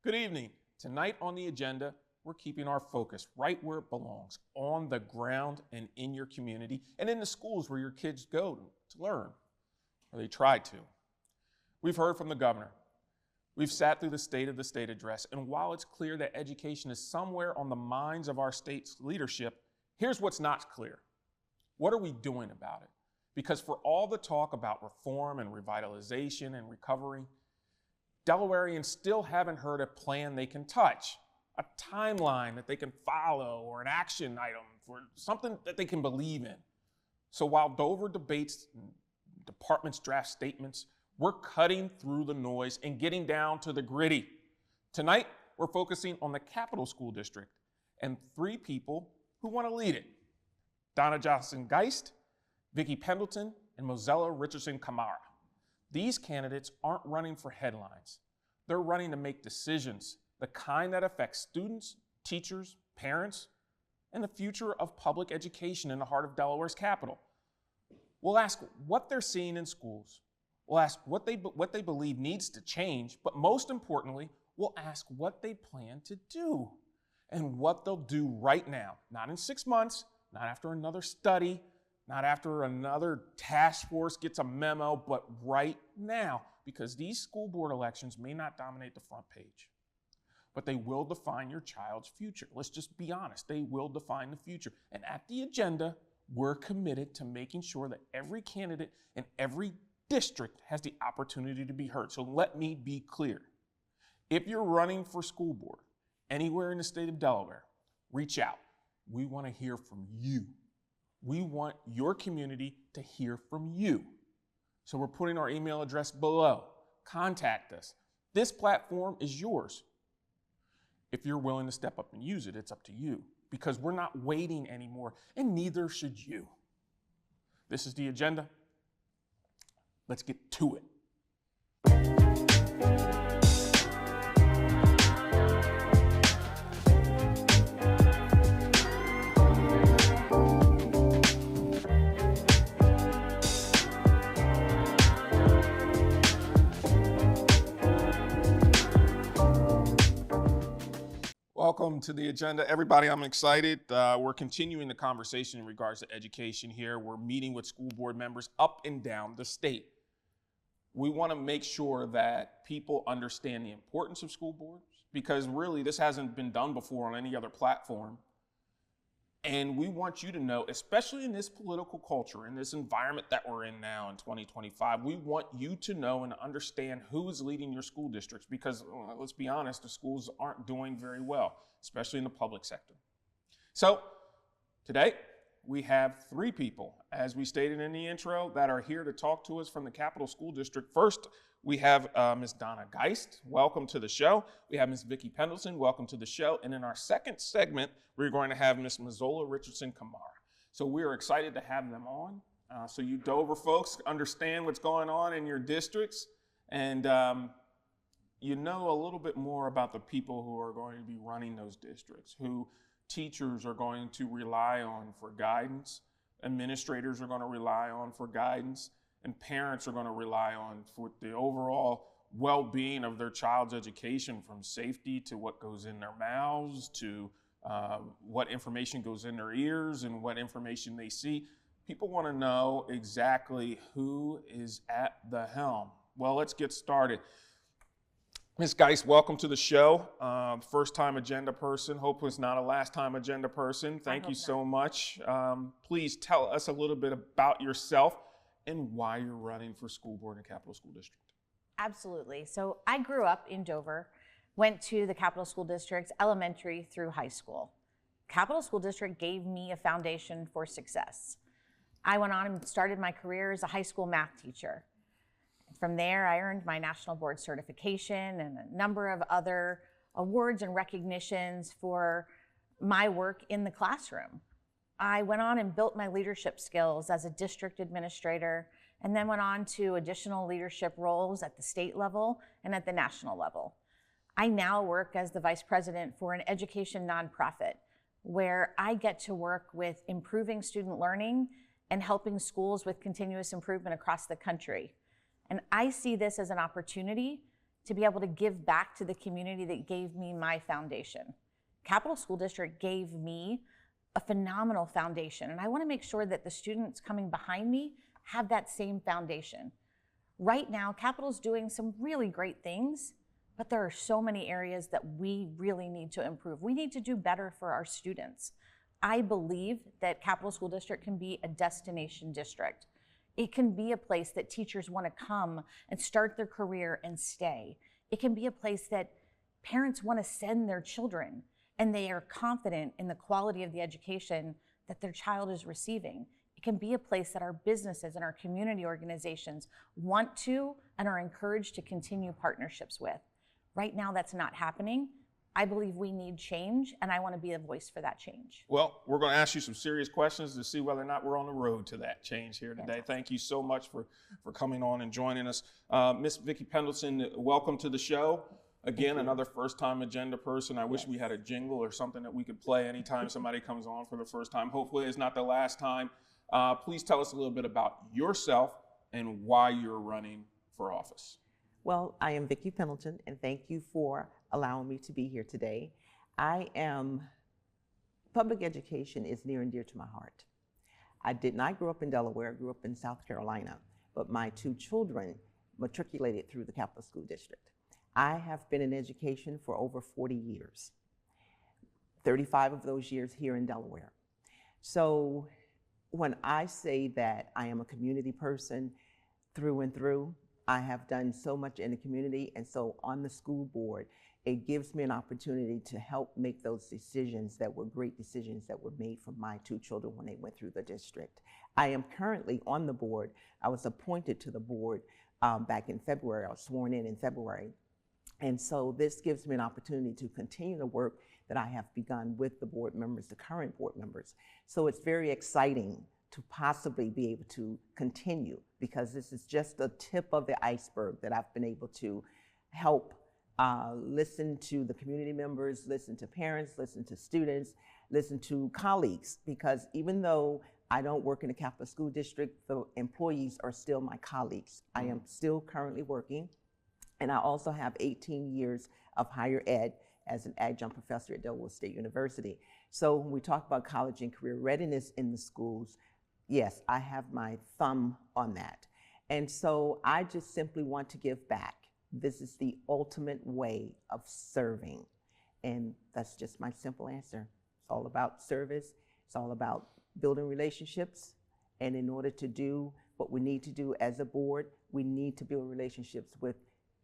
Good evening. Tonight on the agenda, we're keeping our focus right where it belongs, on the ground and in your community and in the schools where your kids go to learn, or they try to. We've heard from the governor. We've sat through the State of the State address, and while it's clear that education is somewhere on the minds of our state's leadership, here's what's not clear. What are we doing about it? Because for all the talk about reform and revitalization and recovery, Delawareans still haven't heard a plan they can touch, a timeline that they can follow, or an action item for something that they can believe in. So while Dover debates and departments draft statements, we're cutting through the noise and getting down to the gritty. Tonight, we're focusing on the Capital School District and three people who want to lead it: Donna Geist, Vickie Pendleton, and Mozella Richardson Kamara. These candidates aren't running for headlines. They're running to make decisions, the kind that affect students, teachers, parents, and the future of public education in the heart of Delaware's capital. We'll ask what they're seeing in schools. We'll ask what they believe needs to change, but most importantly, we'll ask what they plan to do and what they'll do right now, not in 6 months, not after another study, not after another task force gets a memo, but right now, because these school board elections may not dominate the front page, but they will define your child's future. Let's just be honest, they will define the future. And at the agenda, we're committed to making sure that every candidate in every district has the opportunity to be heard. So let me be clear. If you're running for school board anywhere in the state of Delaware, reach out. We want to hear from you. We want your community to hear from you. So we're putting our email address below. Contact us. This platform is yours. If you're willing to step up and use it, it's up to you, because we're not waiting anymore, and neither should you. This is the agenda. Let's get to it. Welcome to the agenda, everybody. I'm excited. We're continuing the conversation in regards to education here. We're meeting with school board members up and down the state. We want to make sure that people understand the importance of school boards, because really this hasn't been done before on any other platform. And we want you to know, especially in this political culture, in this environment that we're in now in 2025, we want you to know and understand who is leading your school districts, because let's be honest, the schools aren't doing very well, especially in the public sector. So today we have three people, as we stated in the intro, that are here to talk to us from the Capital School District. First, we have Ms. Donna Geist. Welcome to the show. We have Ms. Vickie Pendleton. Welcome to the show. And in our second segment, we're going to have Ms. Mozella Richardson Kamara. So we're excited to have them on. So you Dover folks understand what's going on in your districts, and you know a little bit more about the people who are going to be running those districts, who teachers are going to rely on for guidance, administrators are going to rely on for guidance, and parents are going to rely on for the overall well-being of their child's education, from safety to what goes in their mouths to what information goes in their ears and what information they see. People want to know exactly who is at the helm. Well, let's get started. Ms. Geist, welcome to the show. First-time agenda person. Hope it's not a last-time agenda person. Thank you so much. Please tell us a little bit about yourself and why you're running for school board in Capital School District. Absolutely. So I grew up in Dover, went to the Capital School District, elementary through high school. Capital School District gave me a foundation for success. I went on and started my career as a high school math teacher. From there, I earned my national board certification and a number of other awards and recognitions for my work in the classroom. I went on and built my leadership skills as a district administrator, and then went on to additional leadership roles at the state level and at the national level. I now work as the vice president for an education nonprofit, where I get to work with improving student learning and helping schools with continuous improvement across the country. And I see this as an opportunity to be able to give back to the community that gave me my foundation. Capital School District gave me a phenomenal foundation, and I want to make sure that the students coming behind me have that same foundation. Right now, Capital's doing some really great things, but there are so many areas that we really need to improve. We need to do better for our students. I believe that Capital School District can be a destination district. It can be a place that teachers want to come and start their career and stay. It can be a place that parents want to send their children, and they are confident in the quality of the education that their child is receiving. It can be a place that our businesses and our community organizations want to and are encouraged to continue partnerships with. Right now, that's not happening. I believe we need change, and I want to be a voice for that change. Well, we're going to ask you some serious questions to see whether or not we're on the road to that change here today. Fantastic. Thank you so much for coming on and joining us. Miss Vickie Pendleton, welcome to the show. Again, another first-time agenda person. I wish we had a jingle or something that we could play anytime somebody comes on for the first time. Hopefully it's not the last time. Please tell us a little bit about yourself and why you're running for office. Well, I am Vickie Pendleton, and thank you for allowing me to be here today. Public education is near and dear to my heart. I did not grow up in Delaware, I grew up in South Carolina, but my 2 children matriculated through the Capital School District. I have been in education for over 40 years, 35 of those years here in Delaware. So when I say that I am a community person through and through, I have done so much in the community, and so on the school board, it gives me an opportunity to help make those decisions that were great decisions that were made for my 2 children when they went through the district. I am currently on the board. I was appointed to the board back in February. I was sworn in February. And so this gives me an opportunity to continue the work that I have begun with the board members, the current board members. So it's very exciting to possibly be able to continue, because this is just the tip of the iceberg that I've been able to help listen to the community members, listen to parents, listen to students, listen to colleagues, because even though I don't work in the Capital School District, the employees are still my colleagues. I am still currently working, and I also have 18 years of higher ed as an adjunct professor at Delaware State University. So when we talk about college and career readiness in the schools, yes, I have my thumb on that. And so I just simply want to give back. This is the ultimate way of serving. And that's just my simple answer. It's all about service. It's all about building relationships. And in order to do what we need to do as a board, we need to build relationships with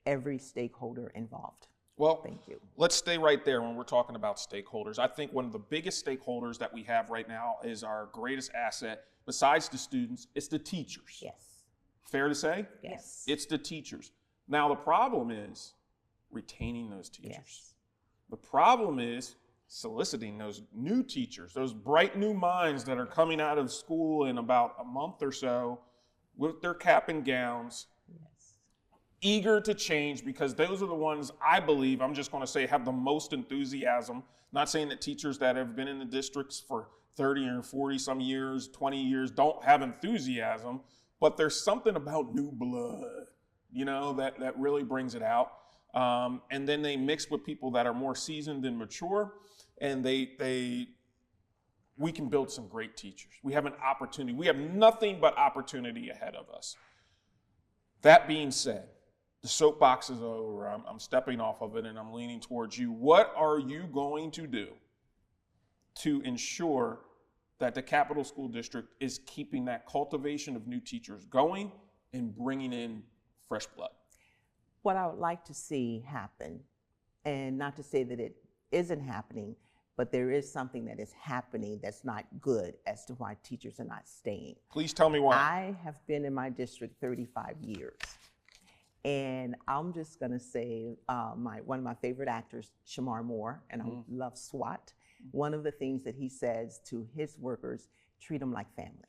every stakeholder involved. Well, thank you. Let's stay right there when we're talking about stakeholders. I think one of the biggest stakeholders that we have right now is our greatest asset, besides the students, it's the teachers. Yes. Fair to say? Yes. It's the teachers. Now, the problem is retaining those teachers. Yes. The problem is soliciting those new teachers, those bright new minds that are coming out of school in about a month or so with their cap and gowns, eager to change, because those are the ones I believe, I'm just going to say, have the most enthusiasm. Not saying that teachers that have been in the districts for 30 or 40 some years, 20 years don't have enthusiasm, but there's something about new blood, you know, that really brings it out. And then they mix with people that are more seasoned and mature, and we can build some great teachers. We have an opportunity. We have nothing but opportunity ahead of us. That being said, the soapbox is over. I'm stepping off of it and I'm leaning towards you. What are you going to do to ensure that the Capital School District is keeping that cultivation of new teachers going and bringing in fresh blood? What I would like to see happen, and not to say that it isn't happening, but there is something that is happening that's not good as to why teachers are not staying. Please tell me why. I have been in my district 35 years. And I'm just gonna say one of my favorite actors, Shamar Moore, and I love SWAT. One of the things that he says to his workers, treat them like family.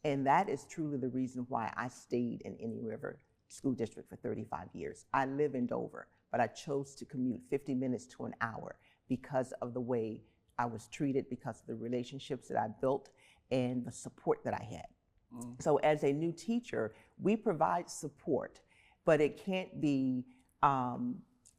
And that is truly the reason why I stayed in Indian River School District for 35 years. I live in Dover, but I chose to commute 50 minutes to an hour because of the way I was treated, because of the relationships that I built and the support that I had. So as a new teacher, we provide support, but it can't be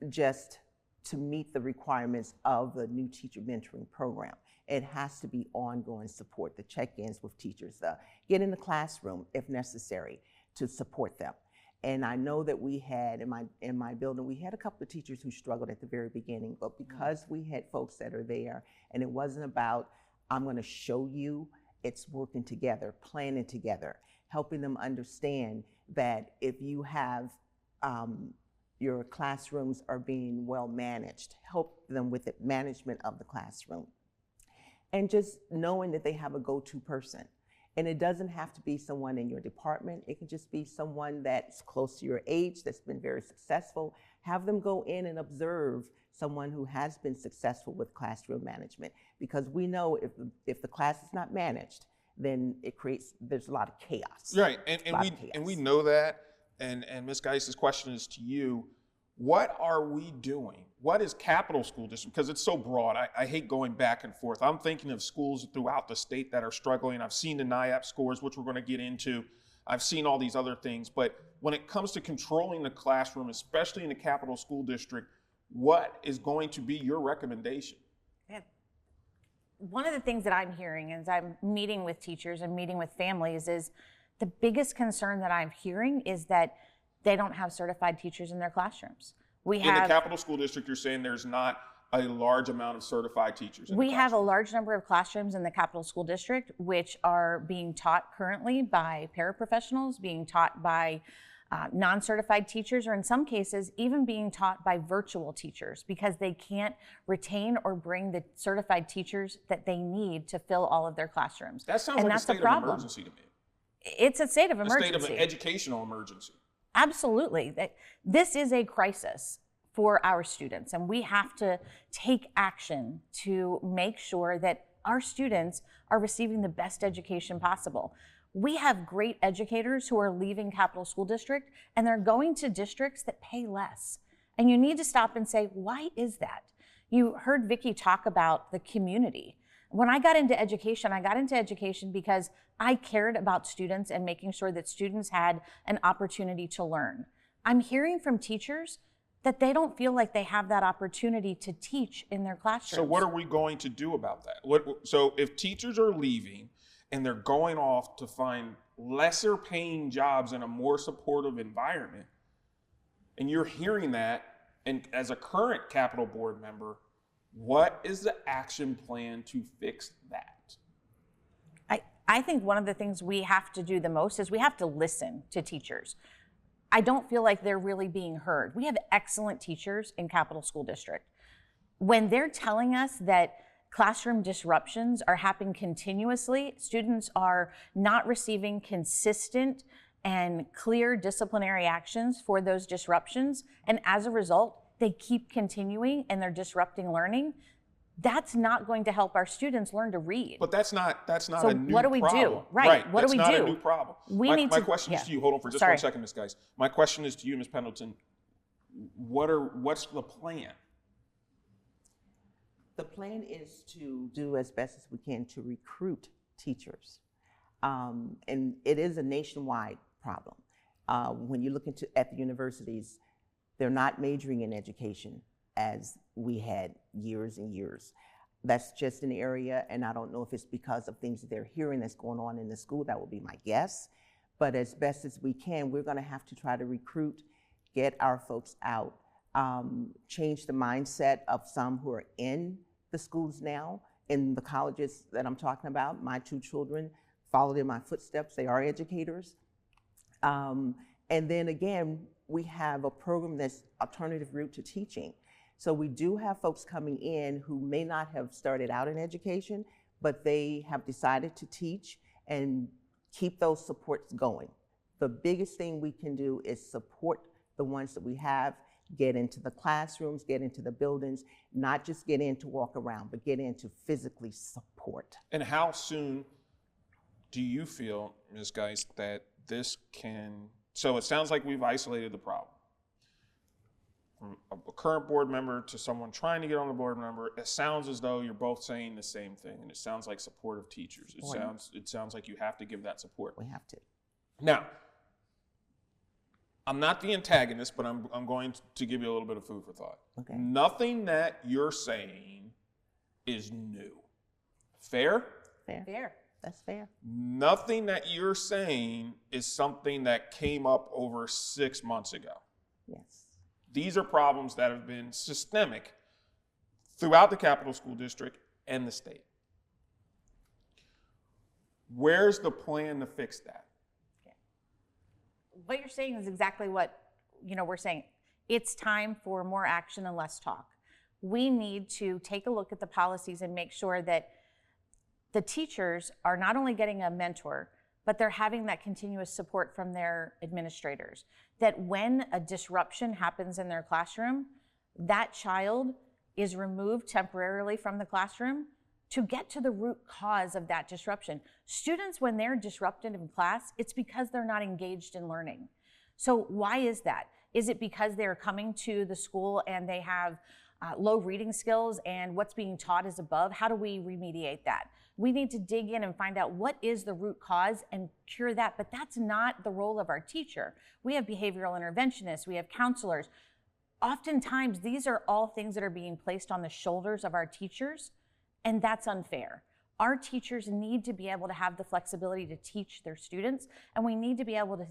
just to meet the requirements of the new teacher mentoring program. It has to be ongoing support, the check-ins with teachers, get in the classroom if necessary to support them. And I know that we had, in my building, we had a couple of teachers who struggled at the very beginning, but because we had folks that are there, and it wasn't about, I'm gonna show you, it's working together, planning together, helping them understand that if you have, your classrooms are being well managed, help them with the management of the classroom. And just knowing that they have a go-to person. And it doesn't have to be someone in your department. It can just be someone that's close to your age, that's been very successful. Have them go in and observe someone who has been successful with classroom management. Because we know if the class is not managed, then there's a lot of chaos. Right, and we know that. And Ms. Geist's question is to you. What are we doing? What is Capital School District? Because it's so broad. I hate going back and forth. I'm thinking of schools throughout the state that are struggling. I've seen the NIAP scores, which we're going to get into. I've seen all these other things. But when it comes to controlling the classroom, especially in the Capital School District, what is going to be your recommendation? Yeah. One of the things that I'm hearing as I'm meeting with teachers and meeting with families is the biggest concern that I'm hearing is that they don't have certified teachers in their classrooms. In the Capital School District, you're saying there's not a large amount of certified teachers in the We have a large number of classrooms in the Capital School District, which are being taught currently by paraprofessionals, being taught by non-certified teachers, or in some cases, even being taught by virtual teachers because they can't retain or bring the certified teachers that they need to fill all of their classrooms. That sounds like a state of emergency to me. It's a state of emergency. A state of an educational emergency. Absolutely. This is a crisis for our students, and we have to take action to make sure that our students are receiving the best education possible. We have great educators who are leaving Capital School District, and they're going to districts that pay less. And you need to stop and say, why is that? You heard Vickie talk about the community. When I got into education because I cared about students and making sure that students had an opportunity to learn. I'm hearing from teachers that they don't feel like they have that opportunity to teach in their classrooms. So what are we going to do about that? So if teachers are leaving and they're going off to find lesser paying jobs in a more supportive environment, and you're hearing that, and as a current Capital Board member, what is the action plan to fix that? I think one of the things we have to do the most is we have to listen to teachers. I don't feel like they're really being heard. We have excellent teachers in Capital School District. When they're telling us that classroom disruptions are happening continuously, students are not receiving consistent and clear disciplinary actions for those disruptions, and as a result, they keep continuing and they're disrupting learning, that's not going to help our students learn to read. But that's not a new problem. What do we do? Right. What do we do? That's not a new problem. My question is to you. Hold on for just 1 second, Ms. Geist. My question is to you, Ms. Pendleton. What's the plan? The plan is to do as best as we can to recruit teachers. And it is a nationwide problem. When you look at the universities, they're not majoring in education as we had years and years. That's just an area, and I don't know if it's because of things that they're hearing that's going on in the school. That would be my guess. But as best as we can, we're gonna have to try to recruit, get our folks out, change the mindset of some who are in the schools now, in the colleges that I'm talking about. My two children followed in my footsteps. They are educators. And then again, we have a program that's alternative route to teaching. So we do have folks coming in who may not have started out in education, but they have decided to teach and keep those supports going. The biggest thing we can do is support the ones that we have, get into the classrooms, get into the buildings, not just get in to walk around, but get in to physically support. And how soon do you feel, Ms. Geist, that this can, so it sounds like we've isolated the problem. From a current board member to someone trying to get on the board member, it sounds as though you're both saying the same thing, and it sounds like supportive teachers. It sounds like you have to give that support. We have to. Now, I'm not the antagonist, but I'm going to give you a little bit of food for thought. Okay. Nothing that you're saying is new. Fair? Fair. That's fair. Nothing that you're saying is something that came up over 6 months ago. Yes. These are problems that have been systemic throughout the Capital School District and the state. Where's the plan to fix that? What you're saying is exactly what, we're saying. It's time for more action and less talk. We need to take a look at the policies and make sure that the teachers are not only getting a mentor, but they're having that continuous support from their administrators. That when a disruption happens in their classroom, that child is removed temporarily from the classroom to get to the root cause of that disruption. Students, when they're disrupted in class, it's because they're not engaged in learning. So why is that? Is it because they're coming to the school and they have low reading skills and what's being taught is above? How do we remediate that? We need to dig in and find out what is the root cause and cure that, but that's not the role of our teacher. We have behavioral interventionists, we have counselors. Oftentimes, these are all things that are being placed on the shoulders of our teachers, and that's unfair. Our teachers need to be able to have the flexibility to teach their students, and we need to be able to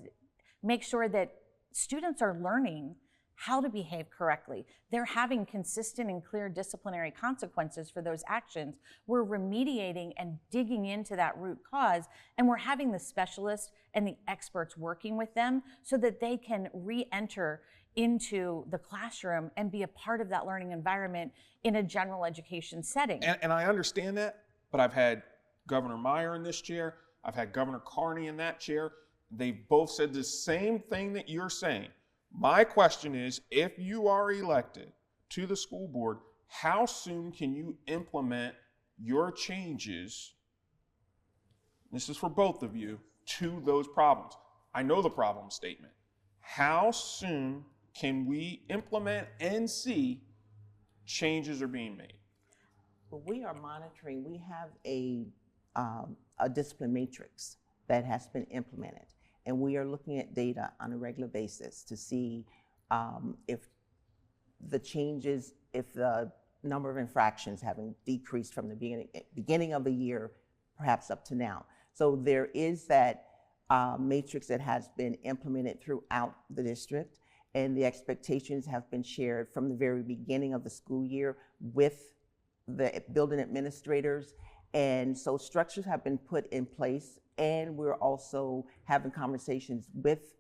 make sure that students are learning how to behave correctly. They're having consistent and clear disciplinary consequences for those actions. We're remediating and digging into that root cause, and we're having the specialists and the experts working with them so that they can re-enter into the classroom and be a part of that learning environment in a general education setting. And I understand that, but I've had Governor Meyer in this chair, I've had Governor Carney in that chair. They've both said the same thing that you're saying. My question is, if you are elected to the school board, how soon can you implement your changes, this is for both of you, to those problems? I know the problem statement. How soon can we implement and see changes are being made? Well, we are monitoring. We have a discipline matrix that has been implemented. And we are looking at data on a regular basis to see if the changes, if the number of infractions having decreased from the beginning of the year, perhaps up to now. So there is that matrix that has been implemented throughout the district, and the expectations have been shared from the very beginning of the school year with the building administrators. And so structures have been put in place, and we're also having conversations with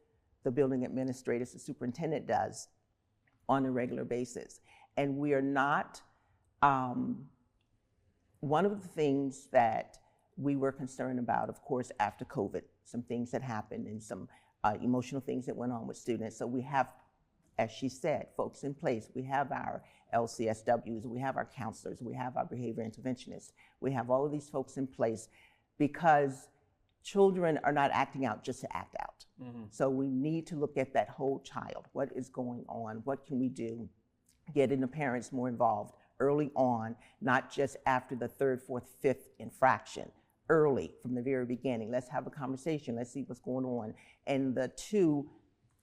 the building administrators, the superintendent does, on a regular basis. And we are not, one of the things that we were concerned about, of course, after COVID, some things that happened and some emotional things that went on with students. So we have, as she said, folks in place. We have our LCSWs, we have our counselors, we have our behavior interventionists. We have all of these folks in place because children are not acting out just to act out. Mm-hmm. So we need to look at that whole child. What is going on? What can we do? Getting the parents more involved early on, not just after the third, fourth, fifth infraction. Early, from the very beginning. Let's have a conversation. Let's see what's going on. And the two,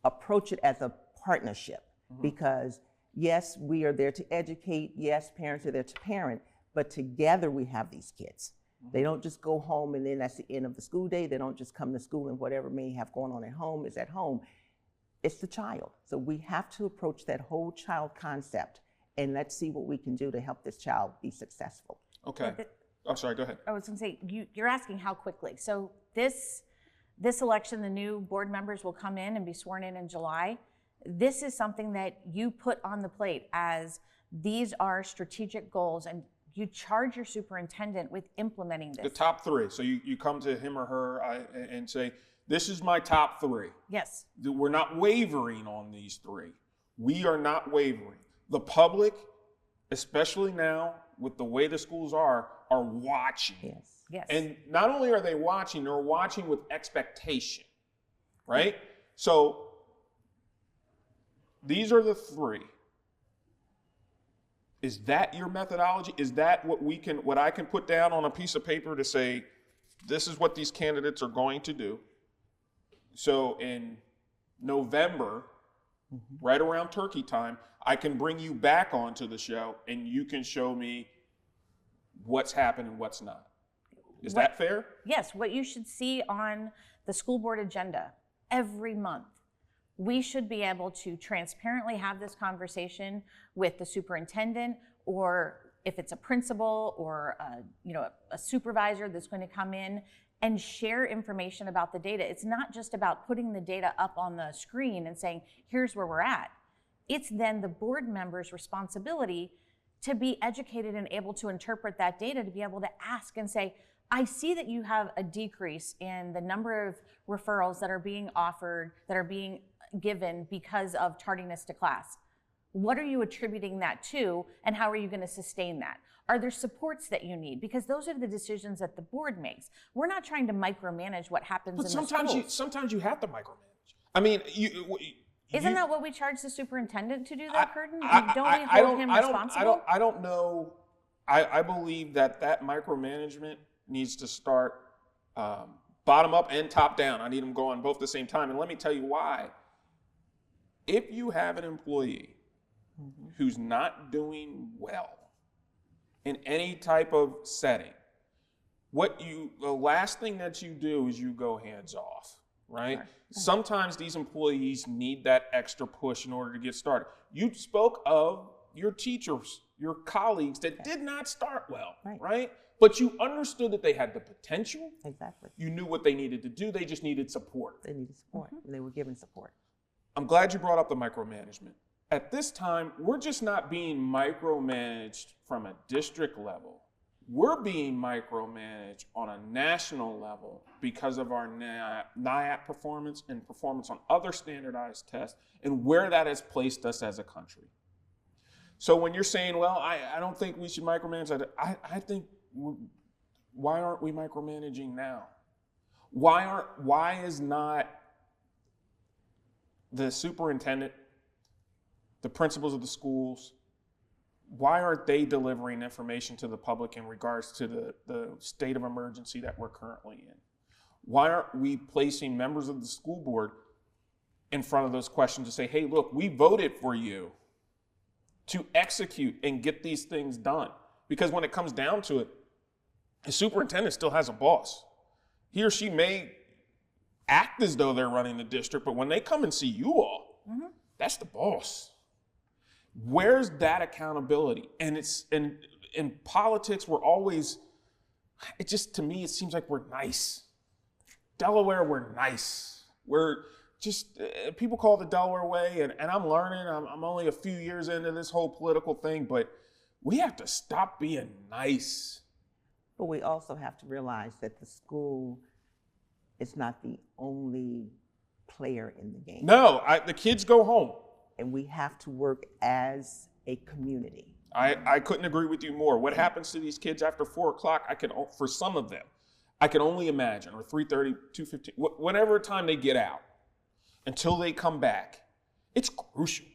approach it as a partnership. Mm-hmm. Because yes, we are there to educate. Yes, parents are there to parent, but together we have these kids. Mm-hmm. They don't just go home and then that's the end of the school day. They don't just come to school and whatever may have going on at home is at home. It's the child. So we have to approach that whole child concept, and let's see what we can do to help this child be successful. Okay. I'm sorry, go ahead. I was going to say, you're asking how quickly. So this election, the new board members will come in and be sworn in July. This is something that you put on the plate as these are strategic goals, and you charge your superintendent with implementing this. The top three. So you come to him or her and say, this is my top three. Yes. We're not wavering on these three. We are not wavering. The public, especially now with the way the schools are watching. Yes. Yes. And not only are they watching, they're watching with expectation, right? So these are the three. Is that your methodology? Is that what I can put down on a piece of paper to say, this is what these candidates are going to do? So, and November, right around turkey time, I can bring you back onto the show and you can show me what's happened and what's not. Is that fair? Yes, what you should see on the school board agenda every month. We should be able to transparently have this conversation with the superintendent, or if it's a principal or a supervisor that's going to come in and share information about the data. It's not just about putting the data up on the screen and saying, here's where we're at. It's then the board member's responsibility to be educated and able to interpret that data, to be able to ask and say, I see that you have a decrease in the number of referrals that are being offered, that are being given because of tardiness to class. What are you attributing that to, and how are you going to sustain that? Are there supports that you need? Because those are the decisions that the board makes. We're not trying to micromanage what happens in the schools. But sometimes you have to micromanage. I mean, Isn't that what we charge the superintendent to do, though, Curtin? Don't we hold him responsible? I don't know. I believe that micromanagement needs to start bottom up and top down. I need them going both at the same time. And let me tell you why. If you have an employee who's not doing well in any type of setting, the last thing that you do is you go hands off, right? Sometimes these employees need that extra push in order to get started. You spoke of your teachers, your colleagues that did not start well, right? But you understood that they had the potential. Exactly. You knew what they needed to do. They just needed support. They needed support. And they were given support. I'm glad you brought up the micromanagement. At this time, we're just not being micromanaged from a district level. We're being micromanaged on a national level because of our NIAP performance and performance on other standardized tests and where that has placed us as a country. So when you're saying, well, I don't think we should micromanage, I think, why aren't we micromanaging now? Why is not the superintendent, the principals of the schools, why aren't they delivering information to the public in regards to the state of emergency that we're currently in? Why aren't we placing members of the school board in front of those questions to say, hey, look, we voted for you to execute and get these things done? Because when it comes down to it, the superintendent still has a boss. He or she may act as though they're running the district, but when they come and see you all, that's the boss. Where's that accountability? And it's in politics, we're always, to me, it seems like we're nice. Delaware, we're nice. We're just, people call it the Delaware way, and I'm learning. I'm only a few years into this whole political thing, but we have to stop being nice. But we also have to realize that the school is not the only player in the game. No, the kids go home. And we have to work as a community. I couldn't agree with you more. What happens to these kids after 4 o'clock, for some of them, I can only imagine, or 3:30, 2:15, whatever time they get out, until they come back, it's crucial.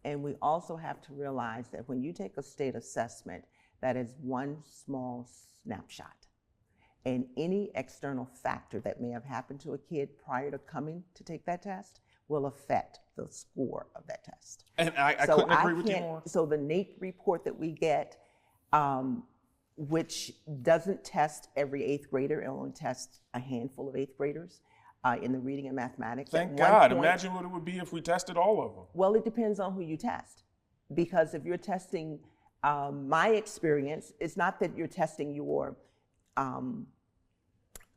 And we also have to realize that when you take a state assessment, that is one small snapshot. And any external factor that may have happened to a kid prior to coming to take that test will affect the score of that test. And I couldn't agree with you more. So the NAEP report that we get, which doesn't test every 8th grader, it only tests a handful of 8th graders in the reading and mathematics. Thank God. Imagine what it would be if we tested all of them. Well, it depends on who you test. Because if you're testing, my experience, it's not that you're testing your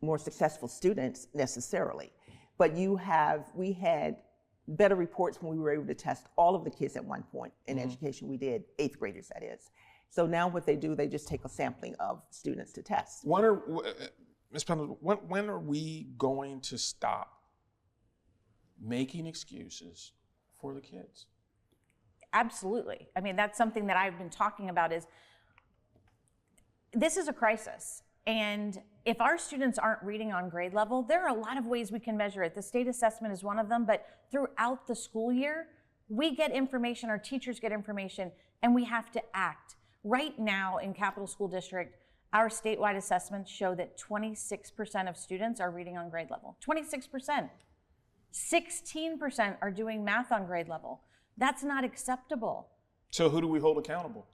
more successful students necessarily, but we had better reports when we were able to test all of the kids at one point in education. We did 8th graders, that is. So now what they do, they just take a sampling of students to test. Ms. Pendleton, when are we going to stop making excuses for the kids? Absolutely. I mean, that's something that I've been talking about this is a crisis. And if our students aren't reading on grade level, there are a lot of ways we can measure it. The state assessment is one of them, but throughout the school year, we get information, our teachers get information, and we have to act. Right now in Capital School District, our statewide assessments show that 26% of students are reading on grade level. 26%. 16% are doing math on grade level. That's not acceptable. So who do we hold accountable?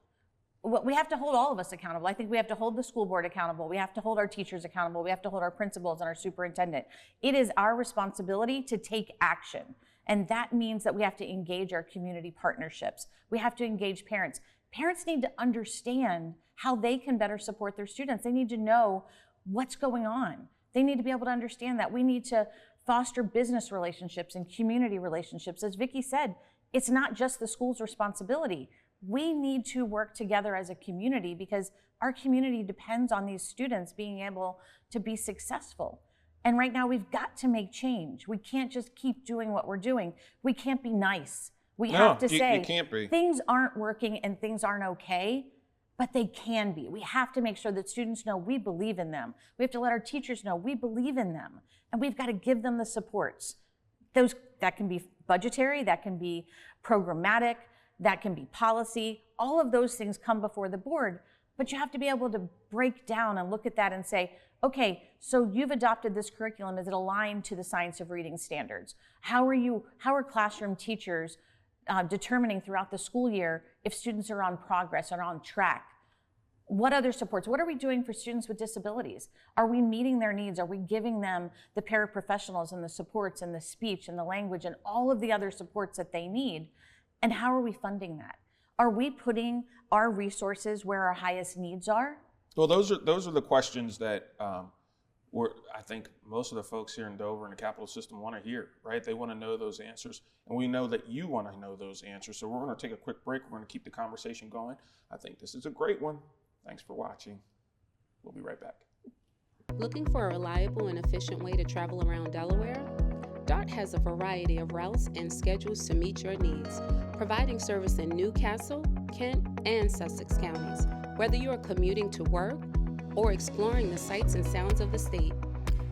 We have to hold all of us accountable. I think we have to hold the school board accountable. We have to hold our teachers accountable. We have to hold our principals and our superintendent. It is our responsibility to take action. And that means that we have to engage our community partnerships. We have to engage parents. Parents need to understand how they can better support their students. They need to know what's going on. They need to be able to understand that. We need to foster business relationships and community relationships. As Vickie said, it's not just the school's responsibility. We need to work together as a community because our community depends on these students being able to be successful. And right now we've got to make change. We can't just keep doing what we're doing. We can't be nice. We have to say you can't be. Things aren't working and things aren't okay, but they can be. We have to make sure that students know we believe in them. We have to let our teachers know we believe in them. And we've got to give them the supports. That can be budgetary, that can be programmatic, that can be policy. All of those things come before the board, but you have to be able to break down and look at that and say, okay, so you've adopted this curriculum. Is it aligned to the science of reading standards? How are classroom teachers determining throughout the school year if students are on progress or on track? What other supports? What are we doing for students with disabilities? Are we meeting their needs? Are we giving them the paraprofessionals and the supports and the speech and the language and all of the other supports that they need? And how are we funding that? Are we putting our resources where our highest needs are? Well, those are the questions that I think most of the folks here in Dover and the capital system want to hear, right? They want to know those answers, and we know that you want to know those answers. So we're going to take a quick break. We're going to keep the conversation going. I think this is a great one. Thanks for watching. We'll be right back. Looking for a reliable and efficient way to travel around Delaware? DART has a variety of routes and schedules to meet your needs, providing service in Newcastle, Kent, and Sussex counties. Whether you are commuting to work or exploring the sights and sounds of the state,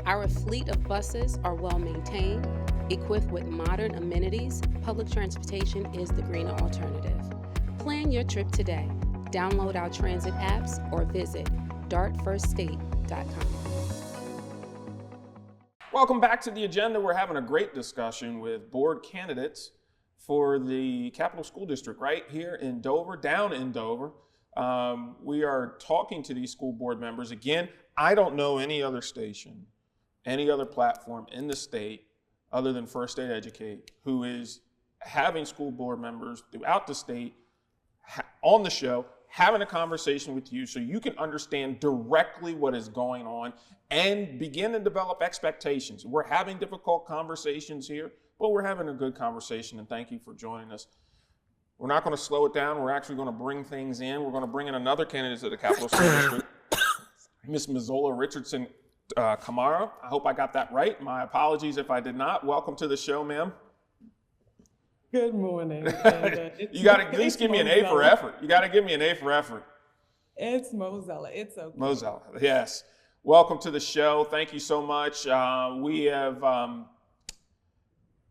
our fleet of buses are well maintained, equipped with modern amenities. Public transportation is the greener alternative. Plan your trip today. Download our transit apps or visit dartfirststate.com. Welcome back to the agenda. We're having a great discussion with board candidates for the Capital School District right here in Dover, down in Dover. We are talking to these school board members. Again, I don't know any other station, any other platform in the state other than First State Educate who is having school board members throughout the state on the show, having a conversation with you so you can understand directly what is going on and begin to develop expectations. We're having difficult conversations here, but we're having a good conversation, and thank you for joining us. We're not going to slow it down. We're actually going to bring things in. We're going to bring in another candidate to the Capital School District, Miss Mozella Richardson Kamara. I hope I got that right. My apologies if I did not. Welcome to the show, ma'am. Good morning. You got to at least give me an A for effort. You got to give me an A for effort. It's Mozella. It's okay. Mozella, yes. Welcome to the show. Thank you so much. We have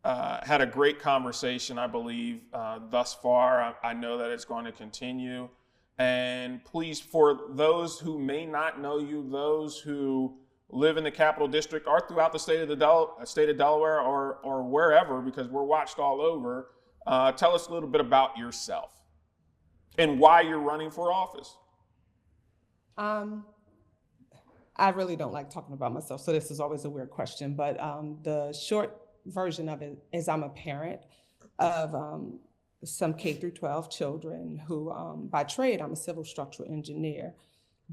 had a great conversation, I believe, thus far. I know that it's going to continue. And please, for those who may not know you, those who live in the Capital District or throughout the state of Delaware or wherever, because we're watched all over, tell us a little bit about yourself and why you're running for office. I really don't like talking about myself, so this is always a weird question, but the short version of it is I'm a parent of some K through 12 children who, by trade, I'm a civil structural engineer,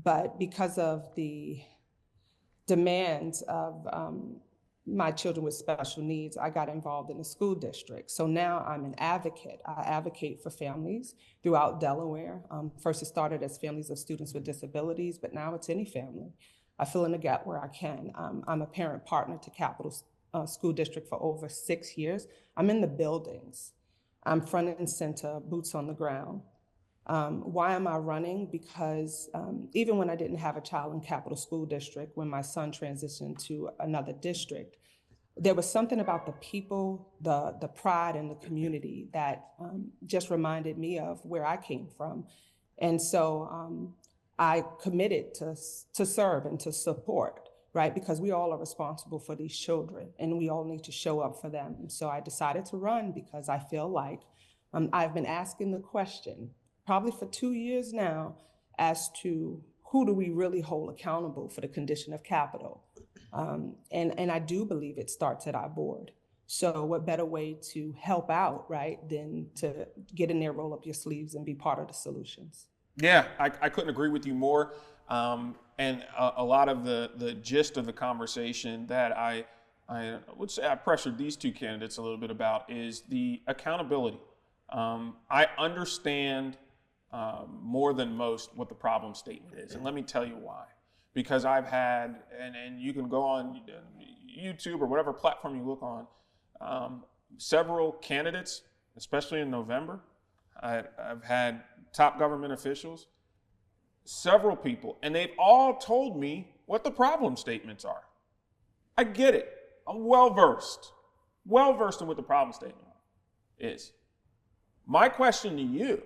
but because of the demands of my children with special needs, I got involved in the school district. So now I'm an advocate. I advocate for families throughout Delaware. First it started as families of students with disabilities, but now it's any family. I fill in the gap where I can. I'm a parent partner to Capital School District for over 6 years. I'm in the buildings. I'm front and center, boots on the ground. Why am I running? Because even when I didn't have a child in Capital School District, when my son transitioned to another district, there was something about the people, the pride in the community that just reminded me of where I came from. And so I committed to serve and to support right? Because we all are responsible for these children and we all need to show up for them. And so I decided to run because I feel like I've been asking the question probably for 2 years now as to who do we really hold accountable for the condition of capital? And I do believe it starts at our board. So what better way to help out, right, than to get in there, roll up your sleeves and be part of the solutions. Yeah, I couldn't agree with you more. And a lot of the gist of the conversation that I would say I pressured these two candidates a little bit about is the accountability. I understand more than most what the problem statement is. And let me tell you why. Because I've had, and you can go on YouTube or whatever platform you look on, several candidates, especially in November. I've had top government officials, several people, and they've all told me what the problem statements are. I get it. I'm well-versed in what the problem statement is. My question to you,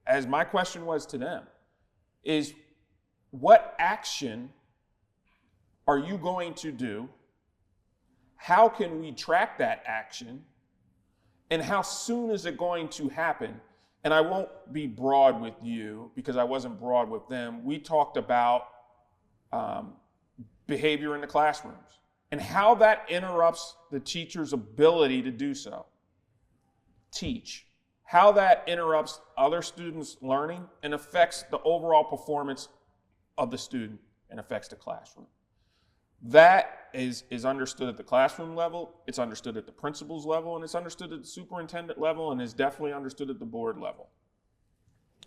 as my question was to them, is what action are you going to do? How can we track that action? And how soon is it going to happen? And I won't be broad with you because I wasn't broad with them. We talked about behavior in the classrooms and how that interrupts the teacher's ability to do so. Teach. How that interrupts other students' learning and affects the overall performance of the student and affects the classroom. That is understood at the classroom level, it's understood at the principal's level, and it's understood at the superintendent level, and is definitely understood at the board level.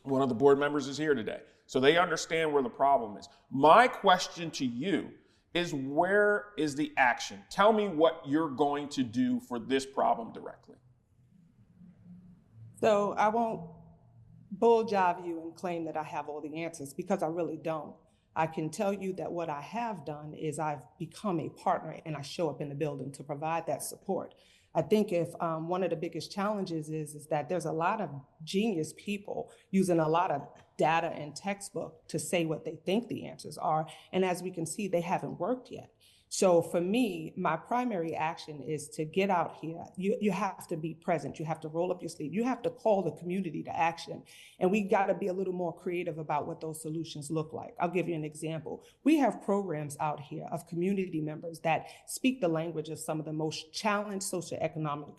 One of the board members is here today, so they understand where the problem is. My question to you is, where is the action? Tell me what you're going to do for this problem directly. So I won't bull jive you and claim that I have all the answers because I really don't. I can tell you that what I have done is I've become a partner and I show up in the building to provide that support. I think if one of the biggest challenges is that there's a lot of genius people using a lot of data and textbook to say what they think the answers are. And as we can see, they haven't worked yet. So for me, my primary action is to get out here. You have to be present. You have to roll up your sleeve. You have to call the community to action. And we got to be a little more creative about what those solutions look like. I'll give you an example. We have programs out here of community members that speak the language of some of the most challenged socioeconomic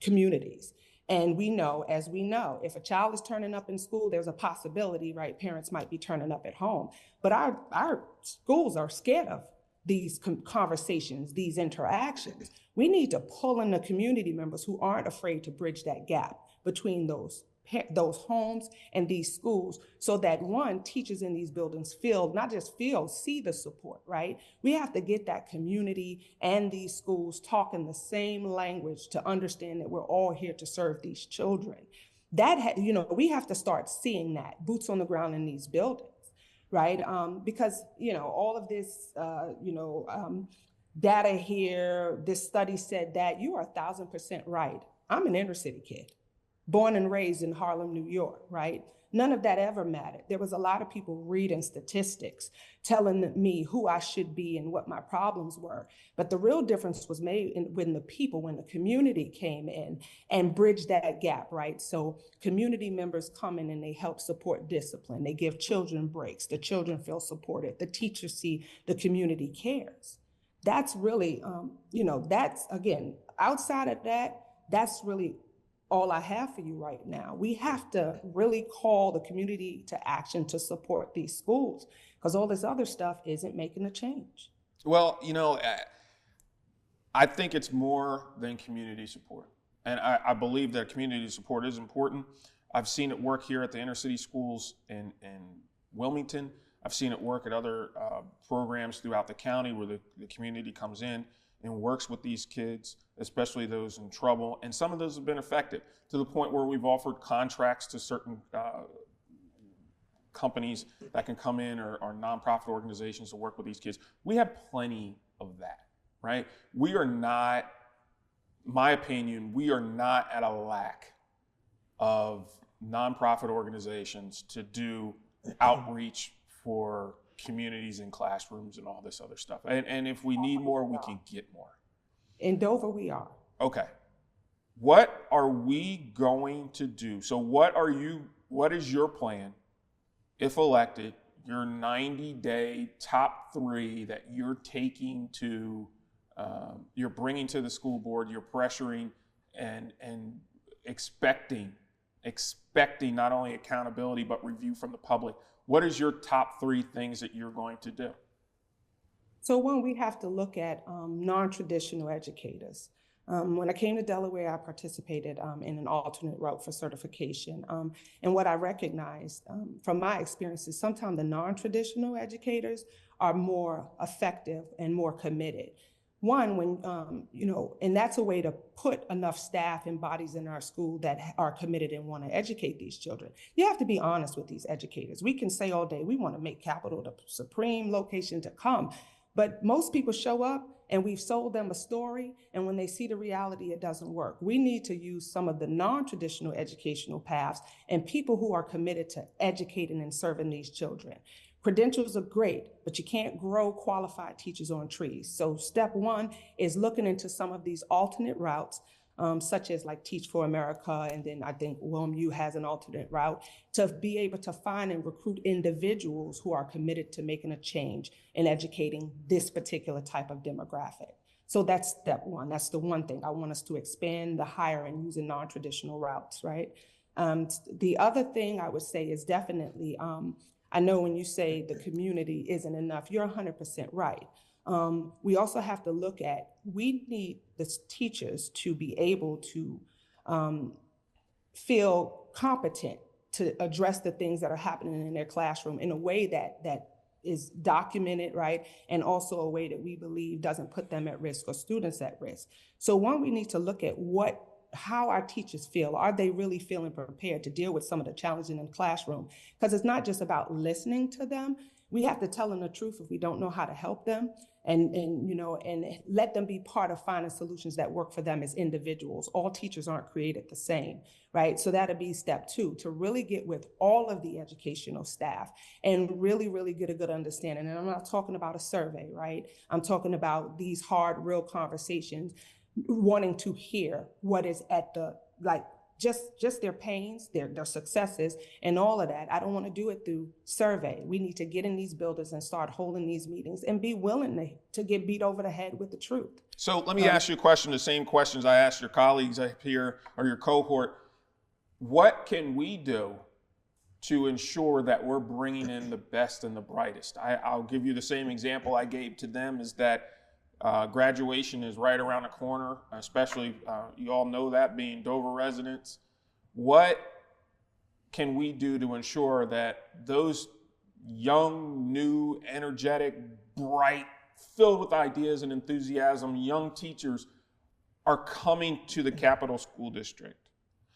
communities. And we know, as we know, if a child is turning up in school, there's a possibility, right? Parents might be turning up at home. But our schools are scared of these conversations, these interactions. We need to pull in the community members who aren't afraid to bridge that gap between those homes and these schools, so that one, teachers in these buildings see the support, right? We have to get that community and these schools talking the same language to understand that we're all here to serve these children. We have to start seeing that, boots on the ground in these buildings. Right? Because, all of this, data here, this study said that, you are 1,000% right. I'm an inner city kid, born and raised in Harlem, New York, right? None of that ever mattered. There was a lot of people reading statistics, telling me who I should be and what my problems were. But the real difference was made when the community came in and bridged that gap, right? So community members come in and they help support discipline. They give children breaks. The children feel supported. The teachers see the community cares. That's really, that's, again, outside of that, that's really all I have for you right now. We have to really call the community to action to support these schools, because all this other stuff isn't making a change. Well, I think it's more than community support. And I believe that community support is important. I've seen it work here at the inner city schools in Wilmington. I've seen it work at other programs throughout the county where the community comes in and works with these kids, especially those in trouble. And some of those have been effective to the point where we've offered contracts to certain companies that can come in or nonprofit organizations to work with these kids. We have plenty of that, right? We are not, my opinion, we are not at a lack of nonprofit organizations to do outreach for communities and classrooms and all this other stuff. And if we need more, we can get more. In Dover, we are. Okay. What are we going to do? So what is your plan, if elected, your 90-day top 3 that you're taking to, you're bringing to the school board, you're pressuring and expecting not only accountability, but review from the public? What is your top 3 things that you're going to do? So one, we have to look at non-traditional educators. When I came to Delaware, I participated in an alternate route for certification. And what I recognized from my experiences, sometimes the non-traditional educators are more effective and more committed. One, when, and that's a way to put enough staff and bodies in our school that are committed and want to educate these children. You have to be honest with these educators. We can say all day, we want to make Capitol the supreme location to come. But most people show up and we've sold them a story, and when they see the reality, it doesn't work. We need to use some of the non-traditional educational paths and people who are committed to educating and serving these children. Credentials are great, but you can't grow qualified teachers on trees. So step 1 is looking into some of these alternate routes, such as like Teach for America, and then I think WilmU has an alternate route, to be able to find and recruit individuals who are committed to making a change in educating this particular type of demographic. So that's step 1. That's the one thing. I want us to expand the hiring using non-traditional routes, right? The other thing I would say is definitely, I know when you say the community isn't enough, you're 100% right. We also have to look at, we need the teachers to be able to feel competent to address the things that are happening in their classroom in a way that is documented, right? And also a way that we believe doesn't put them at risk or students at risk. So one, we need to look at how our teachers feel. Are they really feeling prepared to deal with some of the challenges in the classroom? Because it's not just about listening to them. We have to tell them the truth if we don't know how to help them, and let them be part of finding solutions that work for them as individuals. All teachers aren't created the same, right? So that'll be step 2, to really get with all of the educational staff and really, really get a good understanding. And I'm not talking about a survey, right? I'm talking about these hard, real conversations, wanting to hear what is at the, just their pains, their successes, and all of that. I don't want to do it through survey. We need to get in these buildings and start holding these meetings and be willing to get beat over the head with the truth. So let me ask you a question, the same questions I asked your colleagues up here or your cohort. What can we do to ensure that we're bringing in the best and the brightest? I'll give you the same example I gave to them, is that graduation is right around the corner, especially you all know that, being Dover residents. What can we do to ensure that those young, new, energetic, bright, filled with ideas and enthusiasm young teachers are coming to the Capitol School District,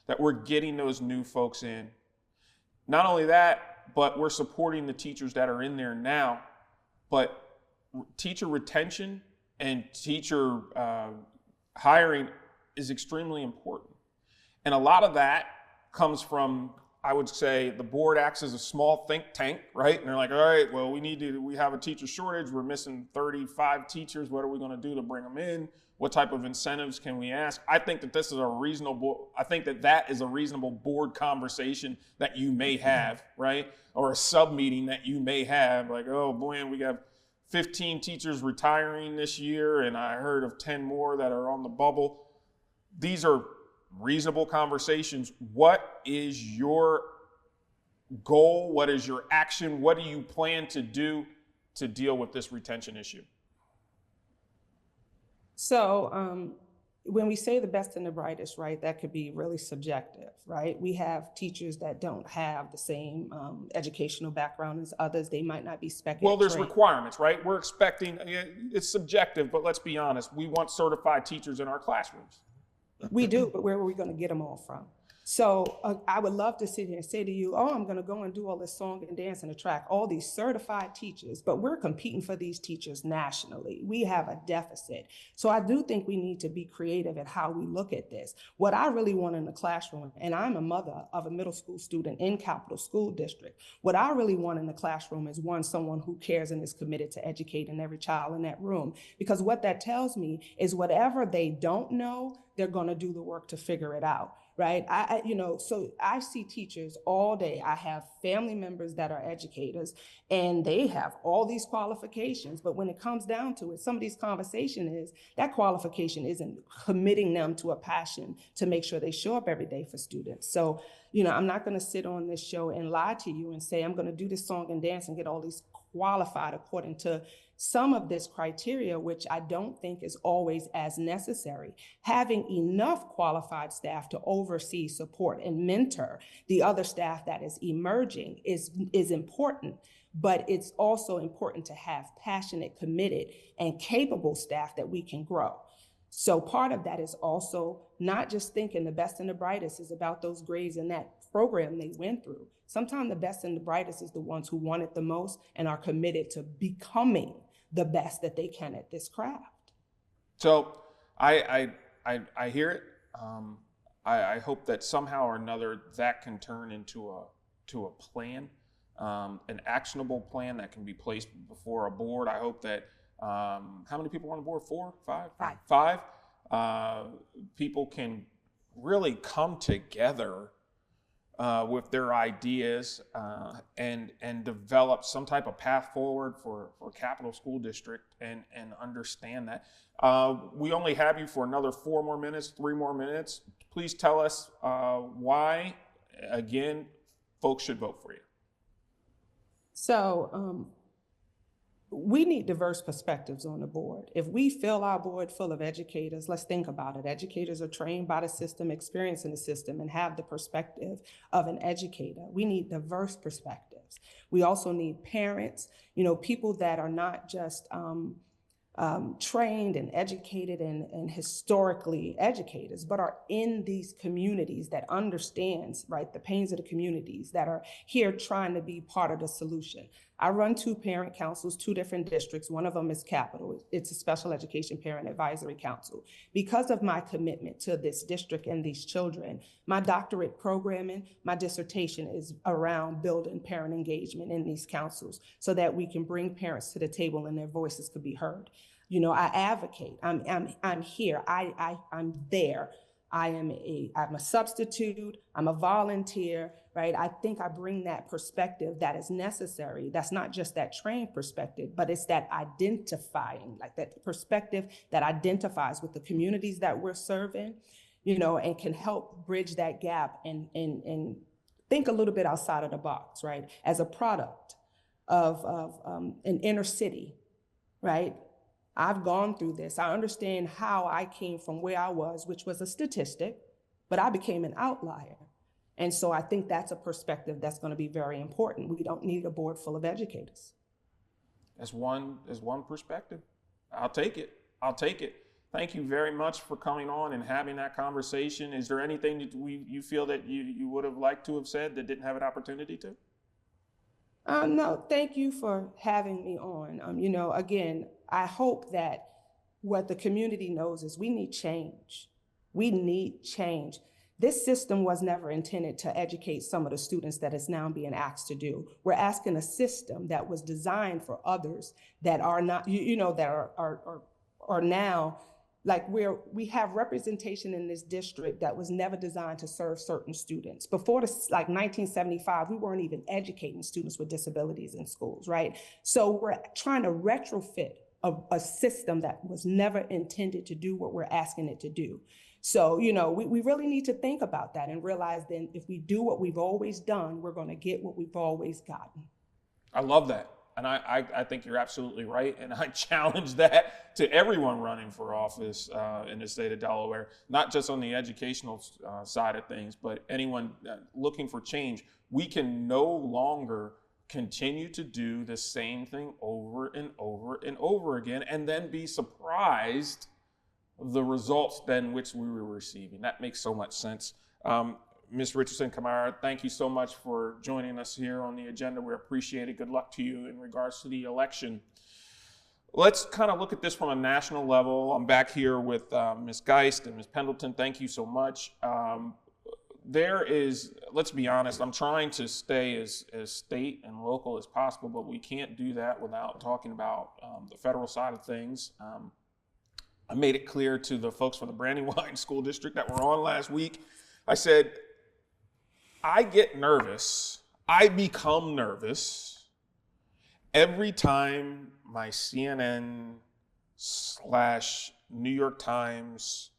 that we're getting those new folks in? Not only that, but we're supporting the teachers that are in there now, but teacher retention and teacher hiring is extremely important. And a lot of that comes from, I would say, the board acts as a small think tank, right? And they're like, all right, well, we have a teacher shortage. We're missing 35 teachers. What are we going to do to bring them in? What type of incentives can we ask? I think that that is a reasonable board conversation that you may have, right? Or a sub meeting that you may have, like, oh boy, we got 15 teachers retiring this year, and I heard of 10 more that are on the bubble. These are reasonable conversations. What is your goal? What is your action? What do you plan to do to deal with this retention issue? So when we say the best and the brightest, right, that could be really subjective, right? We have teachers that don't have the same educational background as others. They might not be spec-ed. Well, there's requirements, right? We're expecting, it's subjective, but let's be honest. We want certified teachers in our classrooms. We do, but where are we going to get them all from? So I would love to sit here and say to you, oh, I'm going to go and do all this song and dance and attract all these certified teachers, but we're competing for these teachers nationally. We have a deficit. So I do think we need to be creative at how we look at this. What I really want in the classroom, and I'm a mother of a middle school student in Capital School District, what I really want in the classroom is someone who cares and is committed to educating every child in that room. Because what that tells me is whatever they don't know, they're going to do the work to figure it out. Right. So I see teachers all day. I have family members that are educators and they have all these qualifications. But when it comes down to it, some of these conversations is that qualification isn't committing them to a passion to make sure they show up every day for students. So, I'm not going to sit on this show and lie to you and say, I'm going to do this song and dance and get all these qualified according to some of this criteria, which I don't think is always as necessary. Having enough qualified staff to oversee, support, and mentor the other staff that is emerging is important, but it's also important to have passionate, committed, and capable staff that we can grow. So part of that is also not just thinking the best and the brightest is about those grades in that program they went through. Sometimes the best and the brightest is the ones who want it the most and are committed to becoming the best that they can at this craft. So I hear it. I hope that somehow or another that can turn into a plan, an actionable plan that can be placed before a board. I hope that how many people are on the board? 4, 5? Five. People can really come together with their ideas and develop some type of path forward for Capital School District and understand that. We only have you for another 3 more minutes. Please tell us why, again, folks should vote for you. So we need diverse perspectives on the board. If we fill our board full of educators, let's think about it. Educators are trained by the system, experienced in the system, and have the perspective of an educator. We need diverse perspectives. We also need parents, people that are not just trained and educated and historically educators, but are in these communities that understands, right, the pains of the communities that are here trying to be part of the solution. I run 2 parent councils, 2 different districts. One of them is Capital. It's a special education parent advisory council. Because of my commitment to this district and these children, my doctorate programming, my dissertation is around building parent engagement in these councils so that we can bring parents to the table and their voices could be heard. I advocate. I'm here. I'm there. I'm a substitute. I'm a volunteer, right? I think I bring that perspective that is necessary. That's not just that trained perspective, but it's that identifying, like that perspective that identifies with the communities that we're serving, and can help bridge that gap and think a little bit outside of the box, right? As a product of an inner city, right? I've gone through this. I understand how I came from where I was, which was a statistic, but I became an outlier. And so I think that's a perspective that's going to be very important. We don't need a board full of educators. As one perspective. I'll take it. Thank you very much for coming on and having that conversation. Is there anything that you feel that you would have liked to have said that didn't have an opportunity to? No, thank you for having me on. Again, I hope that what the community knows is we need change. We need change. This system was never intended to educate some of the students that it's now being asked to do. We're asking a system that was designed for others that are not, that are now, like we have representation in this district that was never designed to serve certain students. Before 1975, we weren't even educating students with disabilities in schools, right? So we're trying to retrofit a system that was never intended to do what we're asking it to do. So, we really need to think about that and realize then if we do what we've always done, we're going to get what we've always gotten. I love that. And I think you're absolutely right. And I challenge that to everyone running for office in the state of Delaware, not just on the educational side of things, but anyone looking for change. We can no longer continue to do the same thing over and over and over again and then be surprised the results then which we were receiving. That makes so much sense. Ms. Richardson Kamara, thank you so much for joining us here on the agenda. We appreciate it. Good luck to you in regards to the election. Let's kind of look at this from a national level. I'm back here with Ms. Geist and Ms. Pendleton. Thank you so much. Let's be honest, I'm trying to stay as state and local as possible, but we can't do that without talking about the federal side of things. I made it clear to the folks from the Brandywine School District that were on last week. I said, I get nervous, I become nervous every time my CNN/New York Times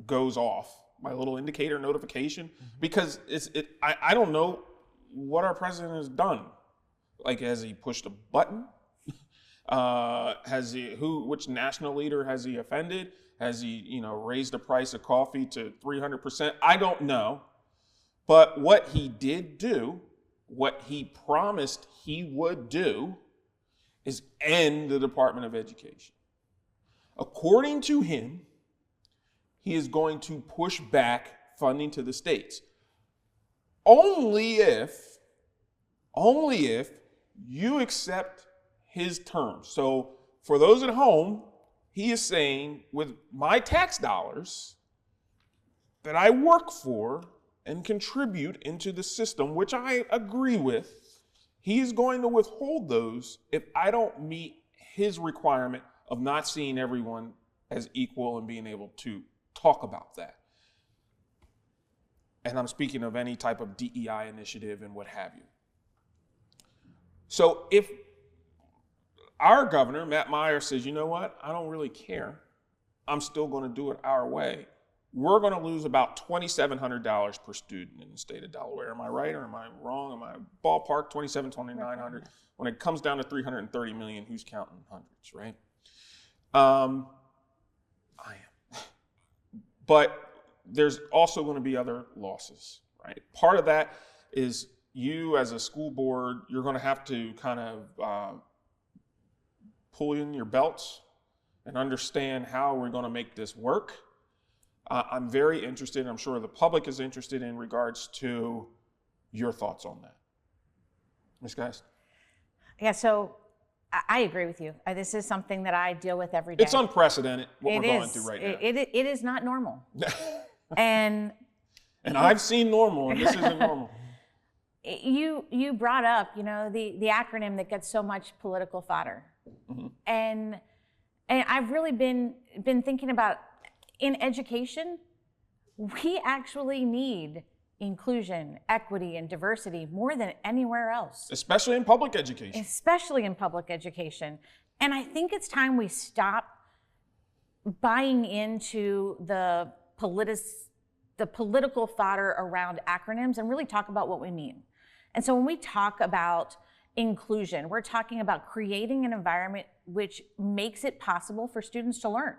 goes off, my little indicator notification, because I don't know what our president has done. Like, has he pushed a button? Which national leader has he offended? Has he, raised the price of coffee to 300%? I don't know. But what he did do, what he promised he would do, is end the Department of Education. According to him, he is going to push back funding to the states. Only if you accept his terms. So for those at home, he is saying, with my tax dollars that I work for and contribute into the system, which I agree with, he is going to withhold those if I don't meet his requirement of not seeing everyone as equal and being able to talk about that. And I'm speaking of any type of DEI initiative and what have you. So if our governor, Matt Meyer, says, you know what, I don't really care, I'm still going to do it our way, we're going to lose about $2,700 per student in the state of Delaware. Am I right or am I wrong? Am I ballpark? 27, 2,900. When it comes down to 330 million, who's counting hundreds, right? I am. But there's also going to be other losses, right? Part of that is you as a school board, you're going to have to kind of pull in your belts and understand how we're going to make this work. I'm very interested, I'm sure the public is interested in regards to your thoughts on that. Ms. Geist? Yeah, so I agree with you. This is something that I deal with every day. It's unprecedented what we're going through right now. It is not normal. And I've seen normal, and this isn't normal. You brought up, the acronym that gets so much political fodder. Mm-hmm. And I've really been thinking about, in education, we actually need inclusion, equity, and diversity more than anywhere else. Especially in public education. Especially in public education. And I think it's time we stop buying into the political fodder around acronyms and really talk about what we mean. And so when we talk about inclusion, we're talking about creating an environment which makes it possible for students to learn.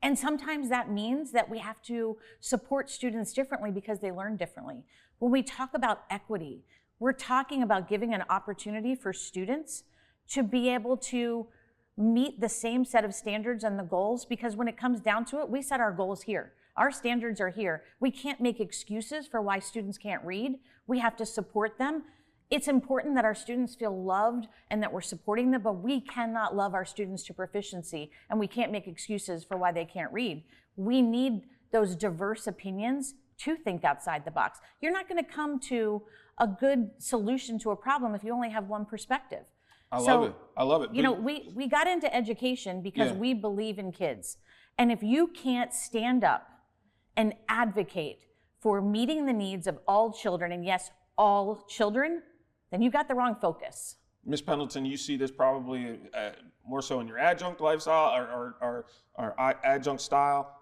And sometimes that means that we have to support students differently because they learn differently. When we talk about equity, we're talking about giving an opportunity for students to be able to meet the same set of standards and the goals, because when it comes down to it, we set our goals here. Our standards are here. We can't make excuses for why students can't read. We have to support them. It's important that our students feel loved and that we're supporting them, but we cannot love our students to proficiency, and we can't make excuses for why they can't read. We need those diverse opinions to think outside the box. You're not going to come to a good solution to a problem if you only have one perspective. I love it. We got into education because we believe in kids. And if you can't stand up and advocate for meeting the needs of all children, and yes, all children, then you got the wrong focus. Ms. Pendleton, you see this probably more so in your adjunct lifestyle or adjunct style,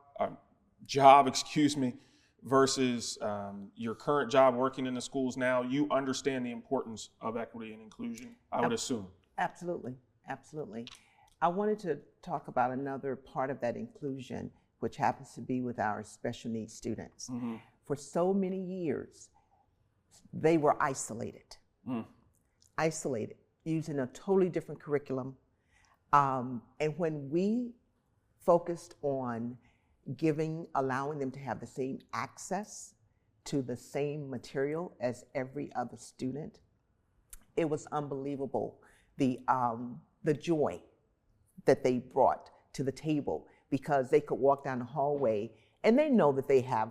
job, versus your current job working in the schools now. You understand the importance of equity and inclusion, I would assume. Absolutely, absolutely. I wanted to talk about another part of that inclusion, which happens to be with our special needs students. Mm-hmm. For so many years, they were isolated. Isolated, using a totally different curriculum. And when we focused on allowing them to have the same access to the same material as every other student. It was unbelievable, the joy that they brought to the table, because they could walk down the hallway and they know that they have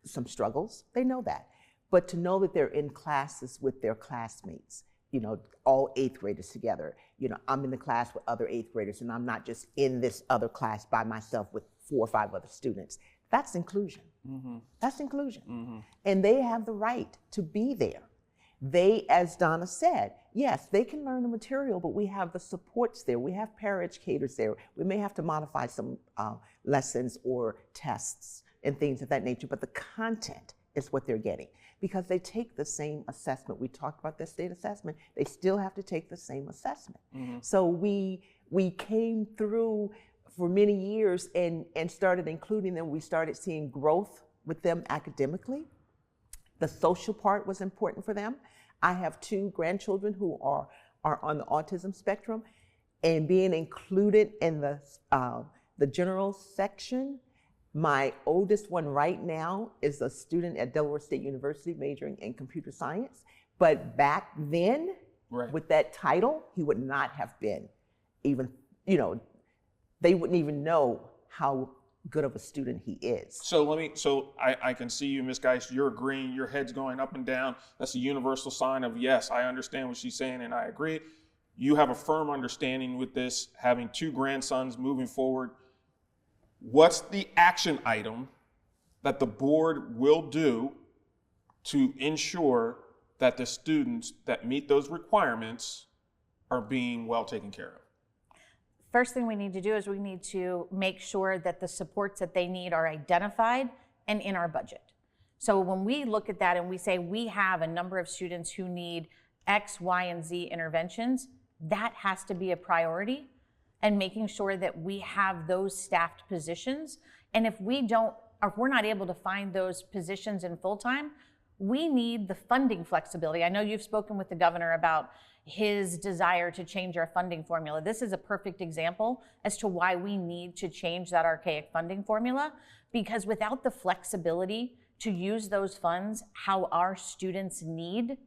some struggles, they know that. But to know that they're in classes with their classmates, you know, all 8th graders together. You know, I'm in the class with other 8th graders and I'm not just in this other class by myself with 4 or 5 other students. That's inclusion. Mm-hmm. That's inclusion. Mm-hmm. And they have the right to be there. They, as Donna said, yes, they can learn the material, but we have the supports there. We have paraeducators there. We may have to modify some lessons or tests and things of that nature, but the content is what they're getting, because they take the same assessment. We talked about the state assessment. They still have to take the same assessment. Mm-hmm. So we came through for many years and started including them. We started seeing growth with them academically. The social part was important for them. I have 2 grandchildren who are on the autism spectrum, and being included in the general section. My oldest one right now is a student at Delaware State University majoring in computer science. But back then, right, with that title, he would not have been even, you know, they wouldn't even know how good of a student he is. So I can see you, Ms. Geist, you're agreeing, your head's going up and down. That's a universal sign of, yes, I understand what she's saying and I agree. You have a firm understanding with this, having 2 grandsons moving forward. What's the action item that the board will do to ensure that the students that meet those requirements are being well taken care of? First thing we need to do is we need to make sure that the supports that they need are identified and in our budget. So when we look at that and we say we have a number of students who need X, Y, and Z interventions, that has to be a priority, and making sure that we have those staffed positions. And if we're not able to find those positions in full-time, we need the funding flexibility. I know you've spoken with the governor about his desire to change our funding formula. This is a perfect example as to why we need to change that archaic funding formula, because without the flexibility to use those funds how our students need,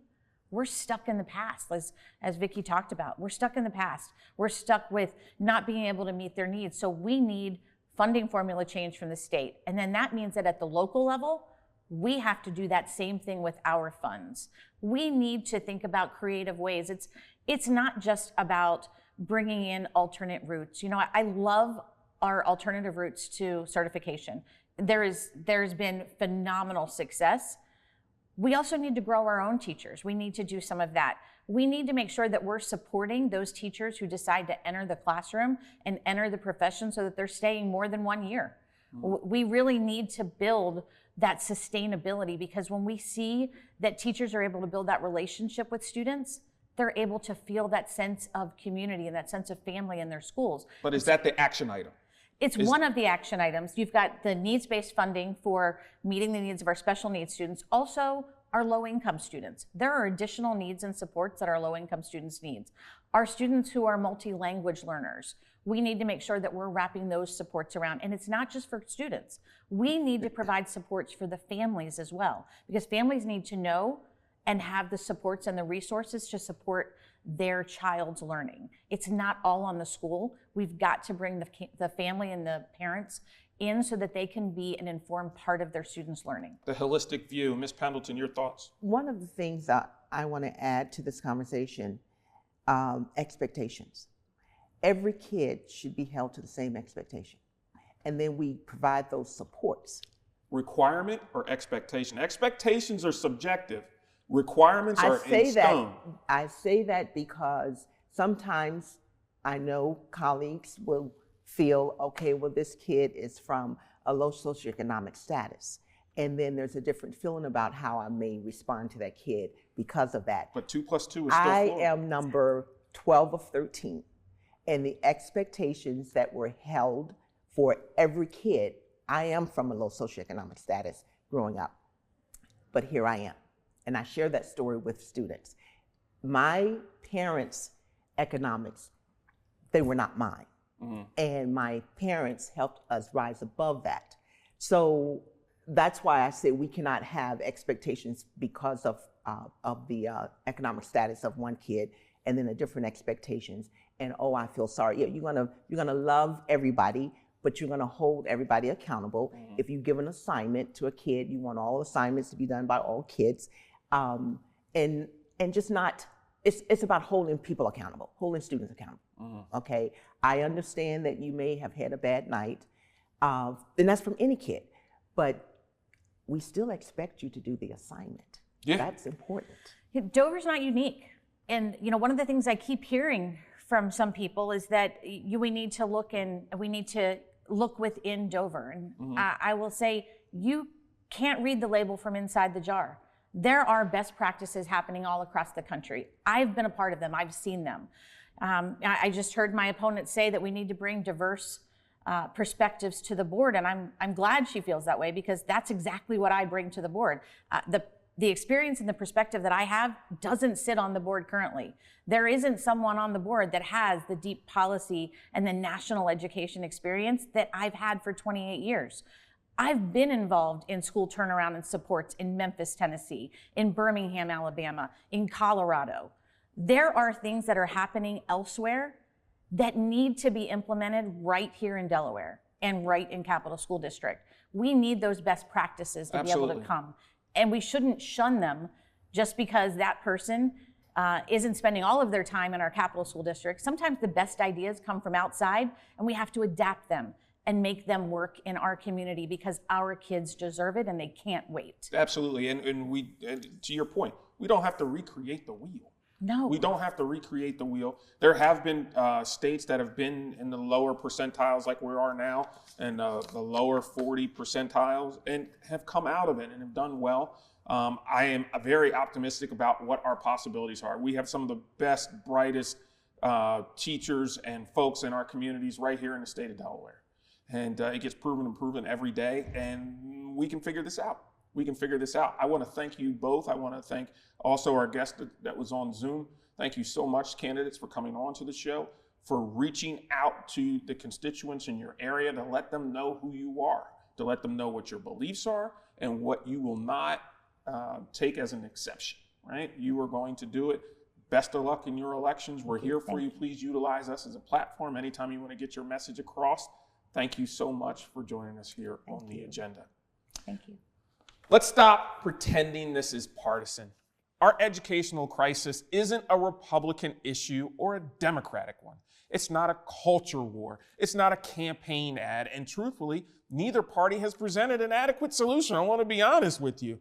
we're stuck in the past, as Vickie talked about. We're stuck in the past. We're stuck with not being able to meet their needs. So we need funding formula change from the state. And then that means that at the local level, we have to do that same thing with our funds. We need to think about creative ways. It's not just about bringing in alternate routes. You know, I love our alternative routes to certification. There's been phenomenal success. We also need to grow our own teachers. We need to do some of that. We need to make sure that we're supporting those teachers who decide to enter the classroom and enter the profession so that they're staying more than 1 year. Mm-hmm. We really need to build that sustainability, because when we see that teachers are able to build that relationship with students, they're able to feel that sense of community and that sense of family in their schools. But is that the action item? It's one of the action items. You've got the needs-based funding for meeting the needs of our special needs students, also our low-income students. There are additional needs and supports that our low-income students need. Our students who are multi-language learners, we need to make sure that we're wrapping those supports around. And it's not just for students. We need to provide supports for the families as well, because families need to know and have the supports and the resources to support their child's learning. It's not all on the school. We've got to bring the family and the parents in so that they can be an informed part of their students' learning. The holistic view. Ms. Pendleton, your thoughts? One of the things that I want to add to this conversation, expectations. Every kid should be held to the same expectation. And then we provide those supports. Requirement or expectation? Expectations are subjective. Requirements are in stone. I say that because sometimes I know colleagues will feel, okay, well, this kid is from a low socioeconomic status. And then there's a different feeling about how I may respond to that kid because of that. But 2 + 2 is still 4. I am number 12 of 13. And the expectations that were held for every kid, I am from a low socioeconomic status growing up. But here I am. And I share that story with students. My parents' economics, they were not mine. Mm-hmm. And my parents helped us rise above that. So that's why I say we cannot have expectations because of the economic status of one kid, and then the different expectations. And oh, I feel sorry. Yeah, you're gonna love everybody, but you're gonna hold everybody accountable. If you give an assignment to a kid, you want all assignments to be done by all kids, and just not. It's about holding people accountable, holding students accountable. Okay, I understand that you may have had a bad night, and that's from any kid, but we still expect you to do the assignment. Yeah. That's important. Dover's not unique. And one of the things I keep hearing from some people is that we need to look within Dover. And I will say, you can't read the label from inside the jar. There are best practices happening all across the country. I've been a part of them. I've seen them. I just heard my opponent say that we need to bring diverse perspectives to the board, and I'm glad she feels that way, because that's exactly what I bring to the board. The experience and the perspective that I have doesn't sit on the board currently. There isn't someone on the board that has the deep policy and the national education experience that I've had for 28 years. I've been involved in school turnaround and supports in Memphis, Tennessee, in Birmingham, Alabama, in Colorado. There are things that are happening elsewhere that need to be implemented right here in Delaware and right in Capital School District. We need those best practices to be able to come. And we shouldn't shun them just because that person isn't spending all of their time in our Capital School District. Sometimes the best ideas come from outside, and we have to adapt them and make them work in our community, because our kids deserve it and they can't wait. Absolutely, and to your point, we don't have to recreate the wheel. No. We don't have to recreate the wheel. There have been states that have been in the lower percentiles like we are now, and the lower 40 percentiles, and have come out of it and have done well. I am very optimistic about what our possibilities are. We have some of the best, brightest teachers and folks in our communities right here in the state of Delaware. And it gets proven and proven every day, and we can figure this out. We can figure this out. I want to thank you both. I want to thank also our guest that was on Zoom. Thank you so much, candidates, for coming on to the show, for reaching out to the constituents in your area to let them know who you are, to let them know what your beliefs are and what you will not take as an exception, right? You are going to do it. Best of luck in your elections. We're here for you. Please utilize us as a platform anytime you want to get your message across. Thank you so much for joining us here on the agenda. Thank you. Let's stop pretending this is partisan. Our educational crisis isn't a Republican issue or a Democratic one. It's not a culture war. It's not a campaign ad. And truthfully, neither party has presented an adequate solution. I want to be honest with you.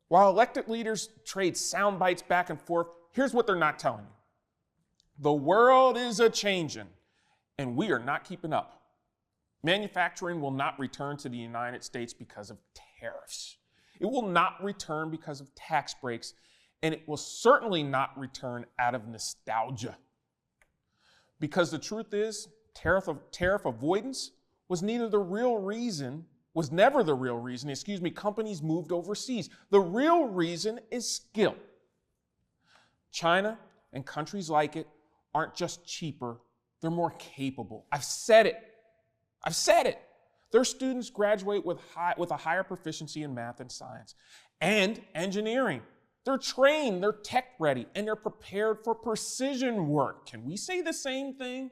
While elected leaders trade sound bites back and forth, here's what they're not telling you. The world is a-changin', and we are not keeping up. Manufacturing will not return to the United States because of tariffs. It will not return because of tax breaks, and it will certainly not return out of nostalgia. Because the truth is, tariff avoidance was never the real reason companies moved overseas. The real reason is skill. China and countries like it aren't just cheaper, they're more capable. I've said it. Their students graduate with a higher proficiency in math and science and engineering. They're trained, they're tech ready, and they're prepared for precision work. Can we say the same thing?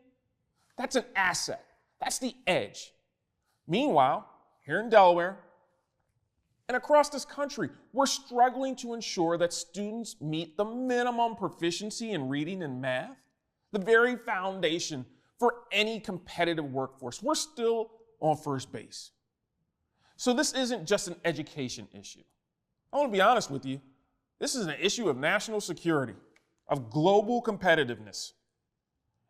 That's an asset. That's the edge. Meanwhile, here in Delaware and across this country, we're struggling to ensure that students meet the minimum proficiency in reading and math, the very foundation for any competitive workforce. We're still on first base. So this isn't just an education issue. I want to be honest with you. This is an issue of national security, of global competitiveness,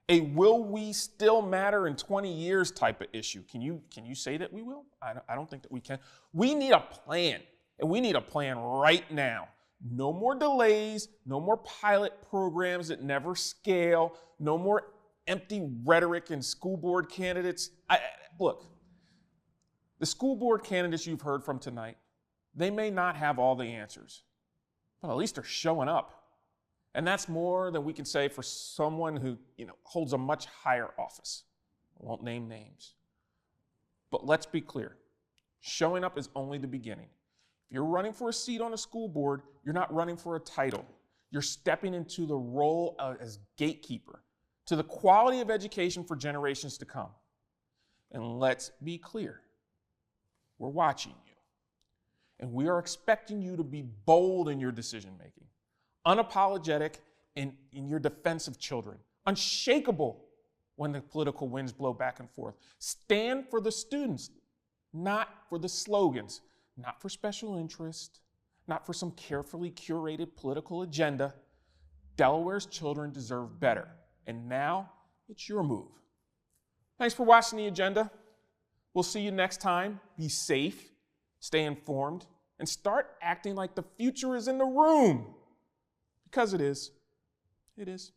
a will we still matter in 20 years type of issue. Can you say that we will? I don't think that we can. We need a plan, and we need a plan right now. No more delays, no more pilot programs that never scale, no more empty rhetoric and school board candidates. Look, the school board candidates you've heard from tonight, they may not have all the answers, but at least they're showing up. And that's more than we can say for someone who, holds a much higher office. I won't name names. But let's be clear. Showing up is only the beginning. If you're running for a seat on a school board, you're not running for a title. You're stepping into the role as gatekeeper to the quality of education for generations to come. And let's be clear, we're watching you. And we are expecting you to be bold in your decision-making, unapologetic in your defense of children, unshakable when the political winds blow back and forth. Stand for the students, not for the slogans, not for special interest, not for some carefully curated political agenda. Delaware's children deserve better. And now it's your move. Thanks for watching The Agenda. We'll see you next time. Be safe, stay informed, and start acting like the future is in the room. Because it is. It is.